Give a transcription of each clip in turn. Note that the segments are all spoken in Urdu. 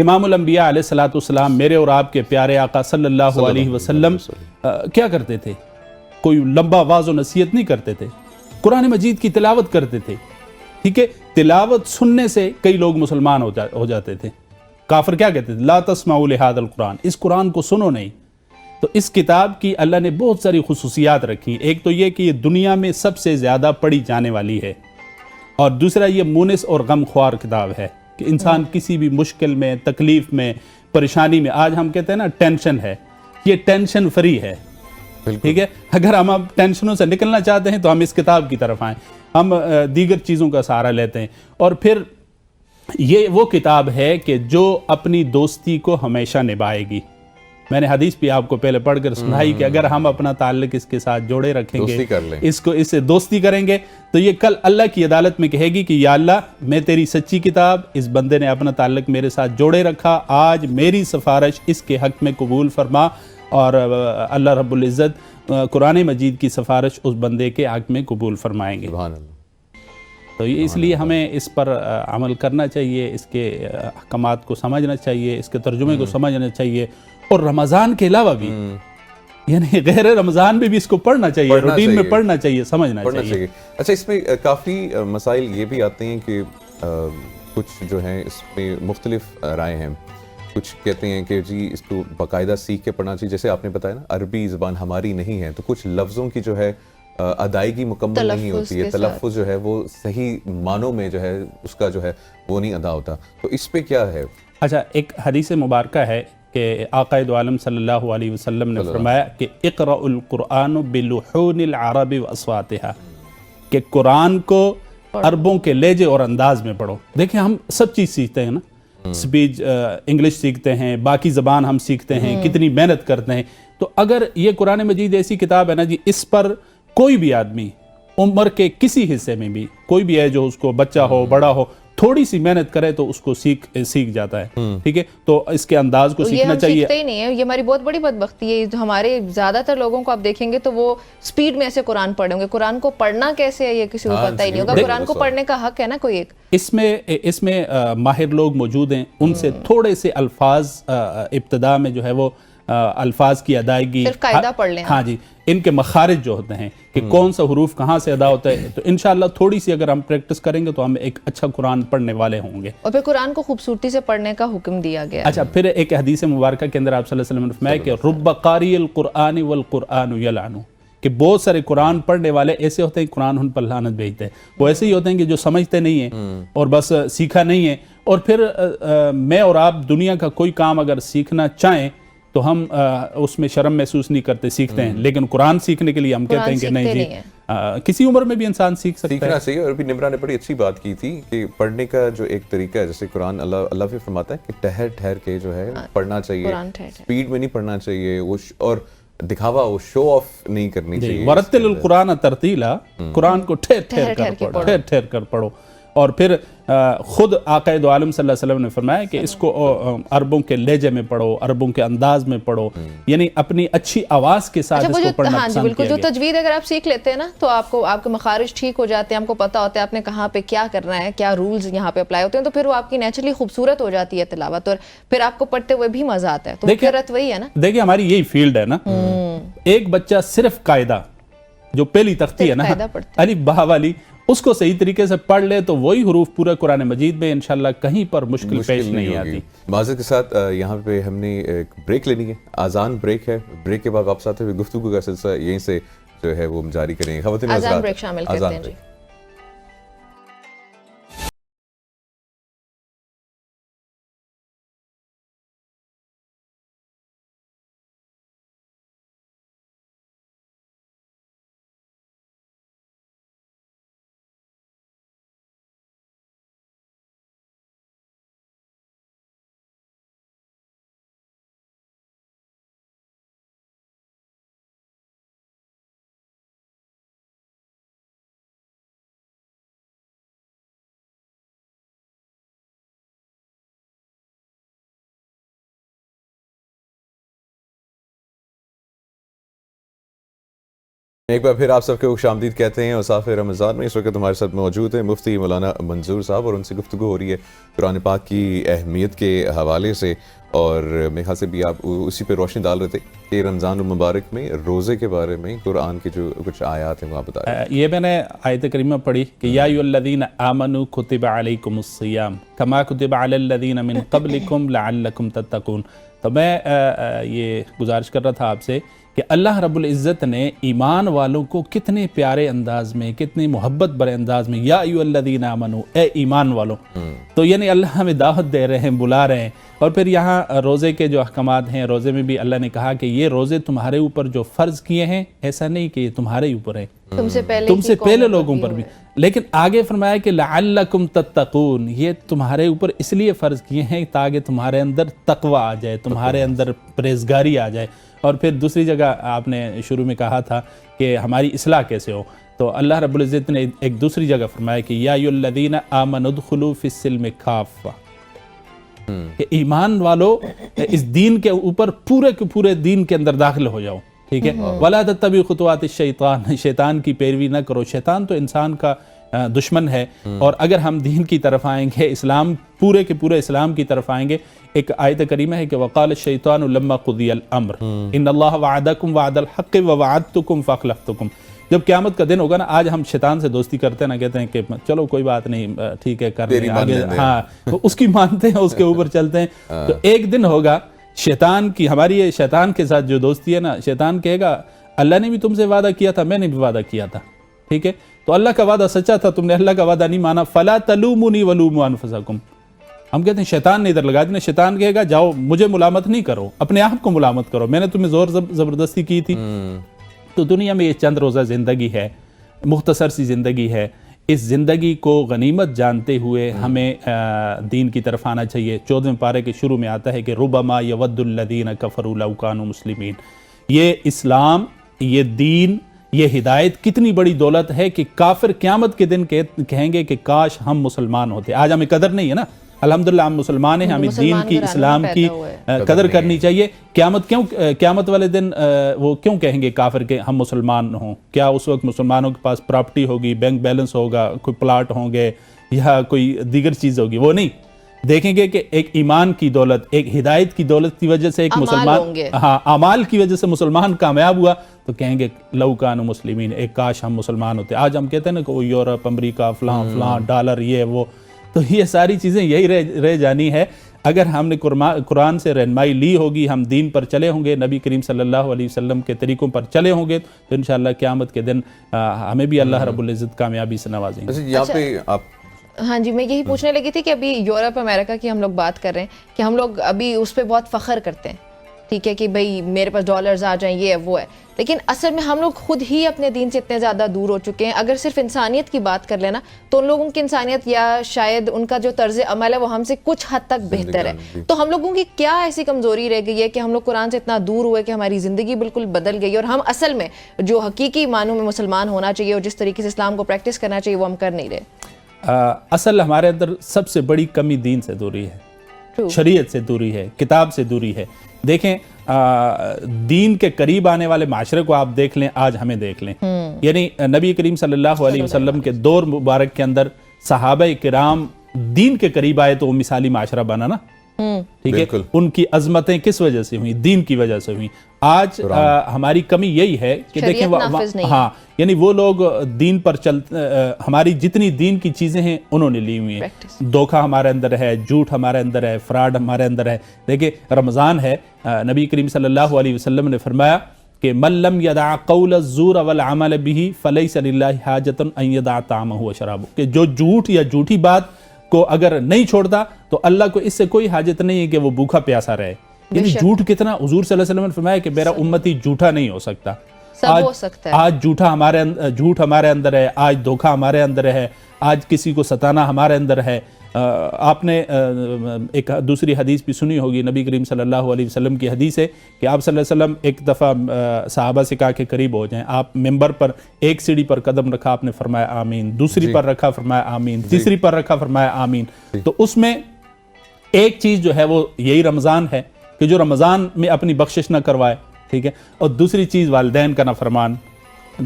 امام الانبیاء علیہ الصلوۃ والسلام میرے اور آپ کے پیارے آقا صلی اللہ علیہ وسلم کیا کرتے تھے؟ کوئی لمبا واعظ و نصیحت نہیں کرتے تھے، قرآن مجید کی تلاوت کرتے تھے. ٹھیک ہے، تلاوت سننے سے کئی لوگ مسلمان ہو جاتے تھے. کافر کیا کہتے تھے؟ لا تسمعوا لہذا القرآن، اس قرآن کو سنو نہیں. تو اس کتاب کی اللہ نے بہت ساری خصوصیات رکھی. ایک تو یہ کہ یہ دنیا میں سب سے زیادہ پڑھی جانے والی ہے، اور دوسرا یہ مونس اور غم خوار کتاب ہے کہ انسان کسی بھی مشکل میں، تکلیف میں، پریشانی میں، آج ہم کہتے ہیں نا ٹینشن ہے، یہ ٹینشن فری ہے. ٹھیک ہے، اگر ہم اب ٹینشنوں سے نکلنا چاہتے ہیں تو ہم اس کتاب کی طرف آئیں. ہم دیگر چیزوں کا سہارا لیتے ہیں. اور پھر یہ وہ کتاب ہے کہ جو اپنی دوستی کو ہمیشہ نبھائے گی. میں نے حدیث بھی آپ کو پہلے پڑھ کر سنائی کہ اگر ہم اپنا تعلق اس کے ساتھ جوڑے رکھیں گے، اس سے دوستی کریں گے، تو یہ کل اللہ کی عدالت میں کہے گی کہ یا اللہ، میں تیری سچی کتاب، اس بندے نے اپنا تعلق میرے ساتھ جوڑے رکھا، آج میری سفارش اس کے حق میں قبول فرما. اور اللہ رب العزت قرآن مجید کی سفارش اس بندے کے حق میں قبول فرمائیں گے. سبحان اللہ. تو اس لیے ہمیں اس پر عمل کرنا چاہیے، اس کے احکامات کو سمجھنا چاہیے، اس کے ترجمے کو سمجھنا چاہیے. اور رمضان کے علاوہ بھی، یعنی غیر رمضان میں بھی اس کو پڑھنا چاہیے، روٹین میں پڑھنا چاہیے، سمجھنا چاہیے. اچھا، اس میں کافی مسائل یہ بھی آتے ہیں کہ کچھ جو ہیں اس میں مختلف رائے ہیں. کچھ کہتے ہیں کہ جی اس کو باقاعدہ سیکھ کے پڑھنا چاہیے، جیسے آپ نے بتایا نا عربی زبان ہماری نہیں ہے، تو کچھ لفظوں کی جو ہے ادائیگی مکمل نہیں ہوتی ہے، تلفظ جو ہے وہ صحیح معنوں میں جو ہے اس کا جو ہے وہ نہیں ادا ہوتا. تو اس پہ کیا ہے؟ اچھا، ایک حدیث مبارکہ ہے کہ آقا دو عالم صلی اللہ علیہ وسلم نے فرمایا کہ اقرأ القرآن بلحون العرب واصواتها، کہ قرآن کو عربوں کے لہجے اور انداز میں پڑھو. دیکھیں ہم سب چیز سیکھتے ہیں نا، اسپیچ انگلش سیکھتے ہیں، باقی زبان ہم سیکھتے ہیں، کتنی محنت کرتے ہیں. تو اگر یہ قرآن مجید ایسی کتاب ہے نا جی، اس پر کوئی بھی آدمی عمر کے کسی حصے میں بھی، کوئی بھی ہے جو اس کو بچہ ہو بڑا ہو، تھوڑی سی محنت کرے تو اس کو سیکھ جاتا ہے. ٹھیک ہے، تو اس کے انداز کو سیکھنا چاہیے. یہ ہم سیکھتے ہی نہیں ہے، یہ ہماری بہت بڑی بدبختی ہے. جو ہمارے زیادہ تر لوگوں کو آپ دیکھیں گے تو وہ سپیڈ میں ایسے قرآن پڑھیں گے. قرآن کو پڑھنا کیسے ہے یہ کسی کو پتہ ہی نہیں ہوگا. قرآن کو پڑھنے کا حق ہے نا کوئی ایک. اس میں ماہر لوگ موجود ہیں، ان سے تھوڑے سے الفاظ ابتدا میں جو ہے وہ الفاظ کی ادائیگی، صرف قاعدہ پڑھ لیں. ہاں جی، ان کے مخارج جو ہوتے ہیں کہ کون سا حروف کہاں سے ادا ہوتا ہے، تو انشاءاللہ تھوڑی سی اگر ہم پریکٹس کریں گے تو ہم ایک اچھا قرآن پڑھنے والے ہوں گے. اور پھر قرآن کو خوبصورتی سے پڑھنے کا حکم دیا گیا. اچھا، پھر ایک حدیث مبارکہ کے اندر آپ صلی اللہ علیہ وسلم نے فرمایا کہ رب قاری القرآن والقرآن یلعنہ، کہ بہت سارے قرآن پڑھنے والے ایسے ہوتے ہیں قرآن ان پر لعنت بھیجتے ہیں. وہ ایسے ہی ہوتے ہیں کہ جو سمجھتے نہیں ہیں اور بس سیکھا نہیں ہے. اور پھر میں اور آپ دنیا کا کوئی کام اگر سیکھنا چاہیں تو ہم اس میں شرم محسوس نہیں کرتے، سیکھتے ہیں. لیکن قرآن سیکھنے کے لیے ہم کہتے ہیں کہ نہیں جی، کسی عمر میں بھی انسان سیکھنا چاہیے. اور بھی نمرہ نے بڑی اچھی بات کی تھی کہ پڑھنے کا جو ایک طریقہ ہے، جیسے قرآن اللہ بھی فرماتا ہے کہ ٹھہر ٹھہر کے جو ہے پڑھنا چاہیے، سپیڈ میں نہیں پڑھنا چاہیے، اور دکھاوا، وہ شو آف نہیں کرنی چاہیے. ورتل القرآن ترتیلا، قرآن کو ٹھہر ٹھہر کر پڑھو. اور پھر خود آقا دو عالم صلی اللہ علیہ وسلم نے فرمایا کہ اس کو عربوں کے لہجے میں پڑھو، عربوں کے انداز میں پڑھو، یعنی اپنی اچھی آواز کے ساتھ اس کو پڑھنا پسند کیا گیا. بالکل، جو تجوید اگر آپ سیکھ لیتے ہیں نا تو آپ کے مخارج ٹھیک ہو جاتے ہیں، آپ کو پتہ ہوتا ہے آپ نے کہاں پہ کیا کرنا ہے، کیا رولز یہاں پہ اپلائی ہوتے ہیں، تو پھر وہ آپ کی نیچرلی خوبصورت ہو جاتی ہے تلاوت، اور پھر آپ کو پڑھتے ہوئے بھی مزہ آتا ہے. تو فطرت وہی ہے نا. دیکھیں ہماری یہی فیلڈ ہے نا. ایک بچہ صرف قاعدہ، جو پہلی تختی ہے نا الف با والی، اس کو صحیح طریقے سے پڑھ لے تو وہی حروف پورے قرآن مجید میں انشاءاللہ کہیں پر مشکل پیش نہیں آتی. معذرت کے ساتھ یہاں پہ ہم نے ایک بریک لینی ہے، آذان بریک ہے. بریک کے بعد واپس آتے ہوئے گفتگو کا سلسلہ یہیں سے جو ہے وہ جاری کریں گے. خواتین حضرات، آذان بریک شامل کرتے ہیں جی. ایک بار پھر آپ سب کو خوشامدید کہتے ہیں اوصاف رمضان میں. اس وقت ہمارے ساتھ موجود ہیں مفتی مولانا منظور صاحب اور ان سے گفتگو ہو رہی ہے قرآن پاک کی اہمیت کے حوالے سے, اور میرے خیال سے بھی آپ اسی پہ روشنی ڈال رہے تھے کہ رمضان المبارک میں روزے کے بارے میں قرآن کے جو کچھ آیات ہیں وہ آپ بتا رہے ہیں. یہ میں نے آیت کریمہ پڑھی کہ یا ایھا الذین آمنوا کتب علیکم الصیام کما کتب علی الذین من قبلکم لعلکم تتقون. تو میں یہ گزارش کر رہا تھا آپ سے کہ اللہ رب العزت نے ایمان والوں کو کتنے پیارے انداز میں, کتنے محبت برے انداز میں, یا ایھا الذین آمنوا, اے ایمان والوں. تو یعنی اللہ ہمیں دعوت دے رہے ہیں, بلا رہے ہیں. اور پھر یہاں روزے کے جو احکامات ہیں, روزے میں بھی اللہ نے کہا کہ یہ روزے تمہارے اوپر جو فرض کیے ہیں, ایسا نہیں کہ یہ تمہارے اوپر ہیں, تم سے پہلے لوگوں پر بھی. لیکن آگے فرمایا کہ لعلکم تتقون, یہ تمہارے اوپر اس لیے فرض کیے ہیں تاکہ تمہارے اندر تقوی آ جائے, تمہارے اندر پرہیزگاری آ جائے. اور پھر دوسری جگہ آپ نے شروع میں کہا تھا کہ ہماری اصلاح کیسے ہو, تو اللہ رب العزت نے ایک دوسری جگہ فرمایا کہ یا ایھا الذین آمنوا ادخلوا فی السلم کافہ, کہ ایمان والو اس دین کے اوپر پورے کے پورے دین کے اندر داخل ہو جاؤ. ٹھیک ہے, ولا تتبعوا خطوات الشیطان, شیطان کی پیروی نہ کرو. شیطان تو انسان کا دشمن ہے, اور اگر ہم دین کی طرف آئیں گے, اسلام پورے کے پورے اسلام کی طرف آئیں گے. ایک آیت کریمہ ہے کہ وقال الشیطان لما قضی الامر ان اللہ وعدکم وعد الحق ووعدتکم فاخلفتکم. جب قیامت کا دن ہوگا نا, آج ہم شیطان سے دوستی کرتے ہیں نا, کہتے ہیں کہ چلو کوئی بات نہیں, ٹھیک ہے کر لیں آگے, ہاں اس کی مانتے ہیں, اس کے اوپر چلتے ہیں. تو ایک دن ہوگا شیطان کی, ہماری یہ شیطان کے ساتھ جو دوستی ہے نا, شیطان کہے گا اللہ نے بھی تم سے وعدہ کیا تھا, میں نے بھی وعدہ کیا تھا. ٹھیک ہے, تو اللہ کا وعدہ سچا تھا, تم نے اللہ کا وعدہ نہیں مانا. فلا تلومونی ولوموا انفسکم. ہم کہتے ہیں شیطان نے ادھر لگا دینا. شیطان کہے گا جاؤ مجھے ملامت نہیں کرو, اپنے آپ کو ملامت کرو, میں نے تمہیں زور زبردستی کی تھی. تو دنیا میں یہ چند روزہ زندگی ہے, مختصر سی زندگی ہے. اس زندگی کو غنیمت جانتے ہوئے ہمیں دین کی طرف آنا چاہیے. 14ویں پارے کے شروع میں آتا ہے کہ ربما یود الذین کفروا لو کانوا مسلمین. یہ اسلام, یہ دین, یہ ہدایت کتنی بڑی دولت ہے کہ کافر قیامت کے دن کہیں گے کہ کاش ہم مسلمان ہوتے. آج ہمیں قدر نہیں ہے نا, الحمدللہ ہم مسلمان ہیں, ہمیں دین کی, اسلام کی قدر کرنی چاہیے. قیامت والے دن وہ کیوں کہیں گے کافر کہ ہم مسلمان ہوں؟ کیا اس وقت مسلمانوں کے پاس پراپرٹی ہوگی, بینک بیلنس ہوگا, کوئی پلاٹ ہوں گے یا کوئی دیگر چیز ہوگی؟ وہ نہیں. دیکھیں گے کہ ایک ایمان کی دولت, ایک ہدایت کی دولت کی وجہ سے ایک مسلمان, ہاں اعمال کی وجہ سے مسلمان کامیاب ہوا, تو کہیں گے لو کانوا مسلمین, ایک کاش ہم مسلمان ہوتے. آج ہم کہتے ہیں نا کہ وہ یورپ, امریکہ, فلاں فلاں, ڈالر, یہ وہ, تو یہ ساری چیزیں یہی رہ جانی ہے. اگر ہم نے قرآن سے رہنمائی لی ہوگی, ہم دین پر چلے ہوں گے, نبی کریم صلی اللہ علیہ وسلم کے طریقوں پر چلے ہوں گے, تو انشاءاللہ قیامت کے دن ہمیں بھی اللہ رب العزت کامیابی سے نوازیں گے. یہاں پہ آپ, ہاں جی, میں یہی پوچھنے لگی تھی کہ ابھی یورپ امریکہ کی ہم لوگ بات کر رہے ہیں کہ ہم لوگ ابھی اس پہ بہت فخر کرتے ہیں, ٹھیک ہے, کہ بھئی میرے پاس ڈالرز آ جائیں, یہ ہے وہ ہے. لیکن اصل میں ہم لوگ خود ہی اپنے دین سے اتنے زیادہ دور ہو چکے ہیں. اگر صرف انسانیت کی بات کر لینا تو ان لوگوں کی انسانیت یا شاید ان کا جو طرز عمل ہے وہ ہم سے کچھ حد تک بہتر ہے. تو ہم لوگوں کی کیا ایسی کمزوری رہ گئی ہے کہ ہم لوگ قرآن سے اتنا دور ہوئے کہ ہماری زندگی بالکل بدل گئی, اور ہم اصل میں جو حقیقی معنوں میں مسلمان ہونا چاہیے اور جس طریقے سے اسلام کو پریکٹس کرنا چاہیے وہ ہم کر نہیں رہے؟ اصل ہمارے اندر سب سے بڑی کمی دین سے دوری ہے, شریعت سے دوری ہے, کتاب سے دوری ہے. دیکھیں دین کے قریب آنے والے معاشرے کو آپ دیکھ لیں, آج ہمیں دیکھ لیں. یعنی نبی کریم صلی اللہ علیہ وسلم کے دور مبارک کے اندر صحابہ کرام دین کے قریب آئے تو وہ مثالی معاشرہ بنا نا, ٹھیک ہے. ان کی عظمتیں کس وجہ سے ہوئیں؟ دین کی وجہ سے ہوئیں. آج ہماری کمی یہی ہے کہ دیکھیں, ہاں یعنی وہ لوگ دین پر ہماری جتنی دین کی چیزیں ہیں انہوں نے لی ہوئی ہیں. دھوکہ ہمارے اندر ہے, جھوٹ ہمارے اندر ہے, فراڈ ہمارے اندر ہے. دیکھیں رمضان ہے, نبی کریم صلی اللہ علیہ وسلم نے فرمایا کہ من لم يدع قول الزور والعمل به فليس لله حاجة ان يدع طعامه وشرابه, کہ جو جھوٹ یا جھوٹی بات کو اگر نہیں چھوڑتا تو اللہ کو اس سے کوئی حاجت نہیں ہے کہ وہ بھوکا پیاسا رہے. یعنی جھوٹ کتنا, حضور صلی اللہ علیہ وسلم نے فرمایا کہ میرا امتی جھوٹا نہیں ہو سکتا. آج جھوٹ ہمارے اندر ہے, آج دھوکہ ہمارے اندر ہے, آج کسی کو ستانا ہمارے اندر ہے. آپ نے ایک دوسری حدیث بھی سنی ہوگی, نبی کریم صلی اللہ علیہ وسلم کی حدیث ہے کہ آپ صلی اللہ علیہ وسلم ایک دفعہ صحابہ سے کہا کہ قریب ہو جائیں. آپ ممبر پر ایک سیڑھی پر قدم رکھا, آپ نے فرمایا آمین, دوسری پر رکھا فرمایا آمین, تیسری پر رکھا فرمایا آمین. تو اس میں ایک چیز جو ہے وہ یہی رمضان ہے کہ جو رمضان میں اپنی بخشش نہ کروائے, ٹھیک ہے, اور دوسری چیز والدین کا نافرمان,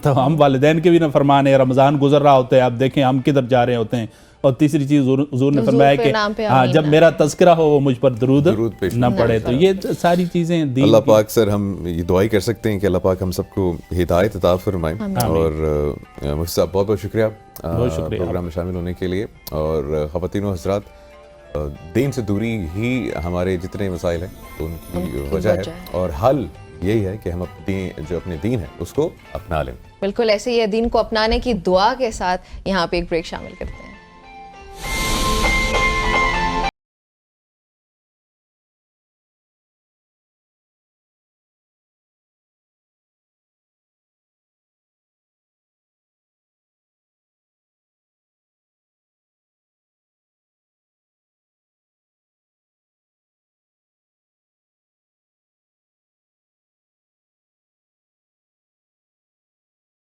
تو ہم والدین کے بھی نافرمان ہیں، رمضان گزر رہا ہوتا ہے، آپ دیکھیں ہم کدھر جا رہے ہوتے ہیں. اور تیسری چیز حضور نے فرمایا کہ ہاں جب میرا تذکرہ ہو وہ مجھ پر درود نہ پڑے. تو یہ ساری چیزیں دین اللہ پاک سر ہم یہ دعا ہی کر سکتے ہیں کہ اللہ پاک ہم سب کو ہدایت عطا فرمائے. اور مفتی صاحب بہت بہت شکریہ پروگرام میں شامل ہونے کے لیے. اور خواتین و حضرات، دین سے دوری ہی ہمارے جتنے مسائل ہیں ان کی وجہ ہے، اور حل یہی ہے کہ ہم جو اپنے دین ہے اس کو اپنا لیں. بالکل ایسے ہی دین کو اپنانے کی دعا کے ساتھ یہاں پہ ایک بریک شامل کرتے ہیں.